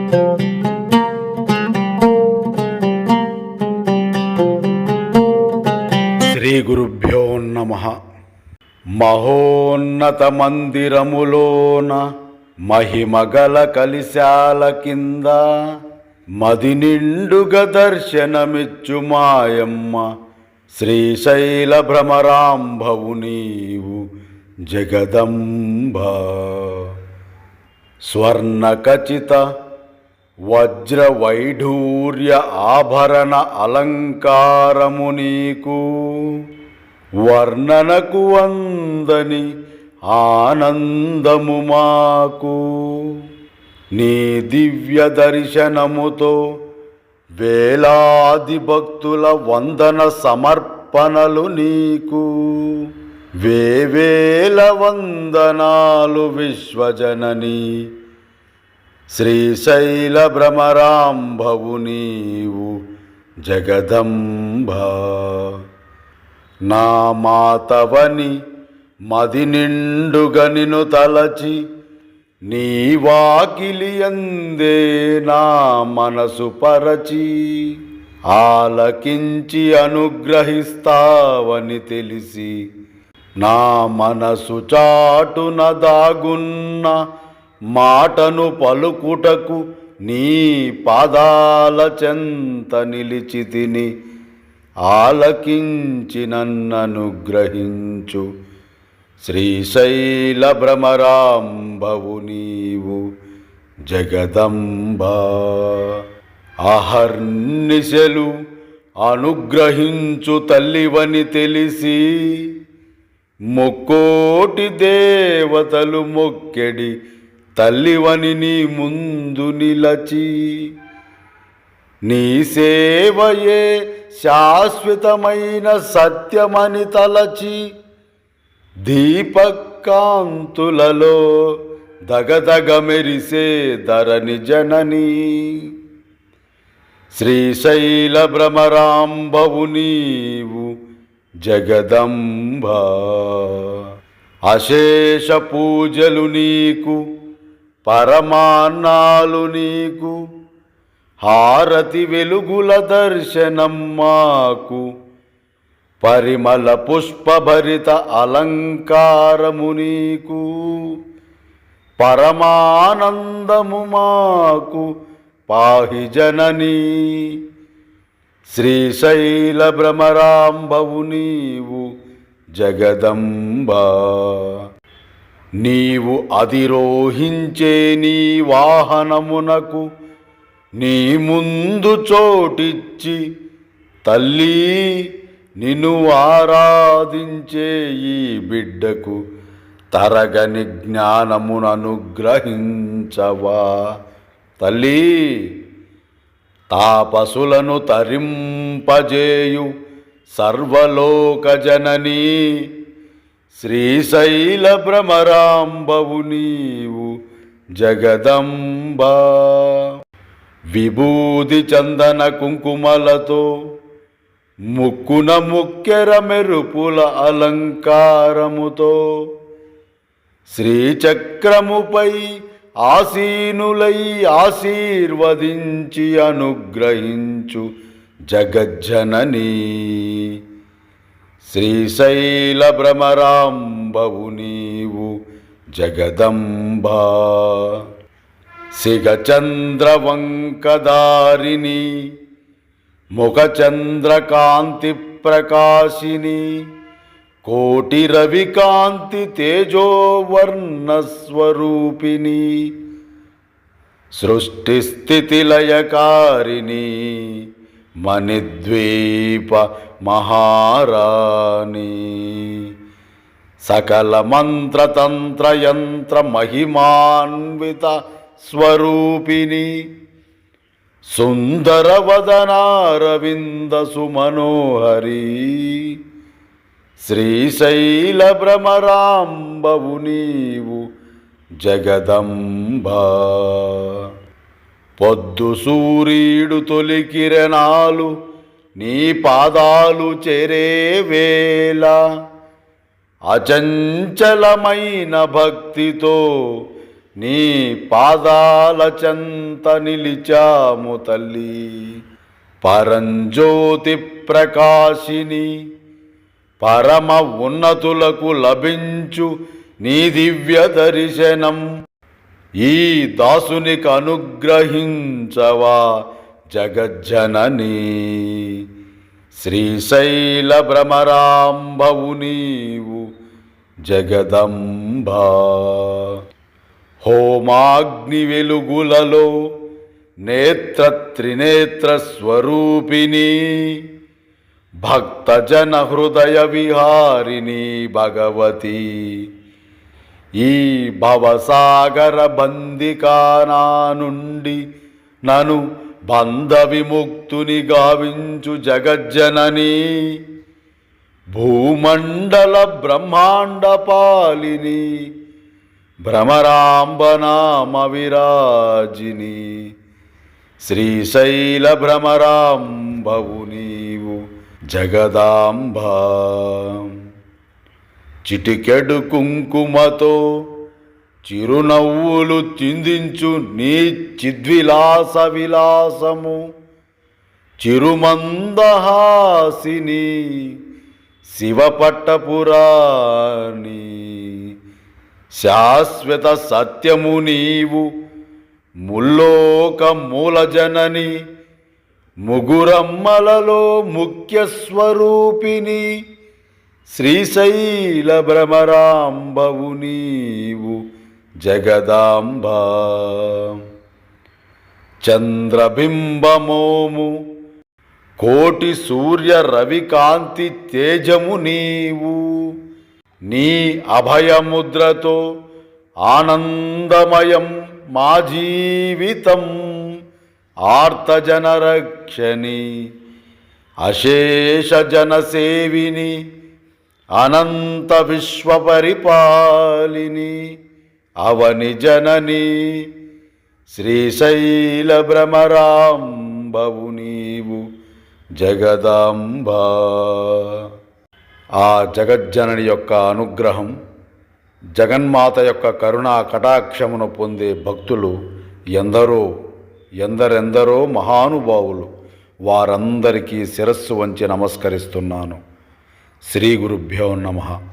శ్రీ గురుభ్యో నమః. మహోన్నత మందిరములోన మహిమగల కలిశాల కింద మది నిండుగ దర్శనమిచ్చు మాయమ్మ శ్రీశైల భ్రమరాంభవు నీవు జగదంబ. స్వర్ణకచిత వజ్ర వైఢూర్య ఆభరణ అలంకారము నీకు వర్ణనకు వందని ఆనందము మాకు. నీ దివ్య దర్శనముతో వేలాది భక్తుల వందన సమర్పణలు నీకు. వేవేల వందనాలు విశ్వజనని శ్రీశైల భ్రమరాంభవు నీవు జగదంబ. నా మాతవని మది నిండుగా నిన్ను తలచి నీ వాకిలియందే నా మనసు పరచి ఆలకించి అనుగ్రహిస్తావని తెలిసి నా మనసు చాటున దాగున్న మాటను పలుకుటకు నీ పాదాల చెంత నిలిచి తిని ఆలకించి నన్ననుగ్రహించు శ్రీశైల భ్రమరాంభవు నీవు జగదంబ. అహర్నిశలు అనుగ్రహించు తల్లివని తెలిసి ముక్కోటి దేవతలు మొక్కెడి తల్లివని నీ ముందు నిలచి నీ సేవయే శాశ్వతమైన సత్యమని తలచి దీపకాంతులలో దగదగ మెరిసే ధరణి జనని శ్రీశైల భ్రమరాంభవు నీవు జగదంబ. అశేష పూజలు నీకు, పరమాన్నాలు నీకు, హారతి వెలుగుల దర్శనం మాకు. పరిమళ పుష్పభరిత అలంకారము నీకు, పరమానందము మాకు పాహి జననీ. శ్రీశైల భ్రమరాంభవు నీవు జగదంబ. నీవు అధిరోహించే నీ వాహనమునకు నీ ముందు చోటిచ్చి తల్లి నిన్ను ఆరాధించే ఈ బిడ్డకు తరగని జ్ఞానముననుగ్రహించవా తల్లి. తాపసులను తరింపజేయు సర్వలోక జననీ శ్రీశైల భ్రమరాంభవు నీవు జగదంబ. విభూది చందన కుంకుమలతో ముక్కున ముక్కెర మెరుపుల అలంకారముతో శ్రీచక్రముపై ఆసీనులై ఆశీర్వదించి అనుగ్రహించు జగజ్జననీ శ్రీశైల భ్రమరాంభవు నీవు జగదంబ. సిగచంద్రవంకదారిణి ముఖచంద్రకాంతి ప్రకాశిని కోటి రవికాంతి తేజోవర్ణస్వరూపిణి సృష్టిస్థితిలయకారిణి మణిద్వీప మహారాణి సకల మంత్రతంత్ర యంత్ర మహిమాన్విత స్వరూపిణి సుందరవదనారవింద సుమనోహరి శ్రీశైల భ్రమరాంభవు నీవు జగదంబ. పొద్దు సూర్యుడు తొలి కిరణాలు నీ పాదాలు చేరే వేళ అచంచలమైన భక్తితో నీ పాదాల చెంత నిలిచాము తల్లి. పరంజ్యోతి ప్రకాశిని పరమ ఉన్నతులకు లభించు నీ దివ్య దర్శనం ఈ దాసునికి అనుగ్రహించవా జగజ్జననీ. శ్రీశైల భ్రమరాంబవు నీవు జగదంబా. హోమాగ్ని వెలుగులలో నేత్ర త్రినేత్ర స్వరూపిణి భక్తజన హృదయ విహారిణి భగవతి. ఈ భవసాగర బందికానా నుండి నను బంధ విముక్తుని గావించు జగజ్జనని. భూమండల బ్రహ్మాండ పాలిని భ్రమరాంబనామ విరాజిని. శ్రీశైల భ్రమరాంబవు నీవు జగదాంబా. చిటికెడు కుంకుమతో చిరునవ్వులు చిందించు నీ చిద్విలాస విలాసము చిరుమందహాసిని శివపట్టపురాణి. శాశ్వత సత్యము నీవు ముల్లోక మూలజనని ముగురమ్మలలో ముఖ్య స్వరూపిణి. శ్రీశైల భ్రమరాంబవు నీవు జగదాంబా. చంద్రబింబమోము కోటి సూర్య రవికాంతి తేజము నీవు. నీ అభయముద్రతో ఆనందమయం మా జీవితం. ఆర్తజనరక్షణి అశేష జనసేవిని అనంత విశ్వపరిపాలిని అవని జనని. శ్రీశైల భ్రమరాంబవు నీవు జగదాంబా. ఆ జగజ్జనని యొక్క అనుగ్రహం, జగన్మాత యొక్క కరుణా కటాక్షమును పొందే భక్తులు ఎందరెందరో మహానుభావులు. వారందరికీ శిరస్సు వంచి నమస్కరిస్తున్నాను. శ్రీ గురుభ్యో నమః.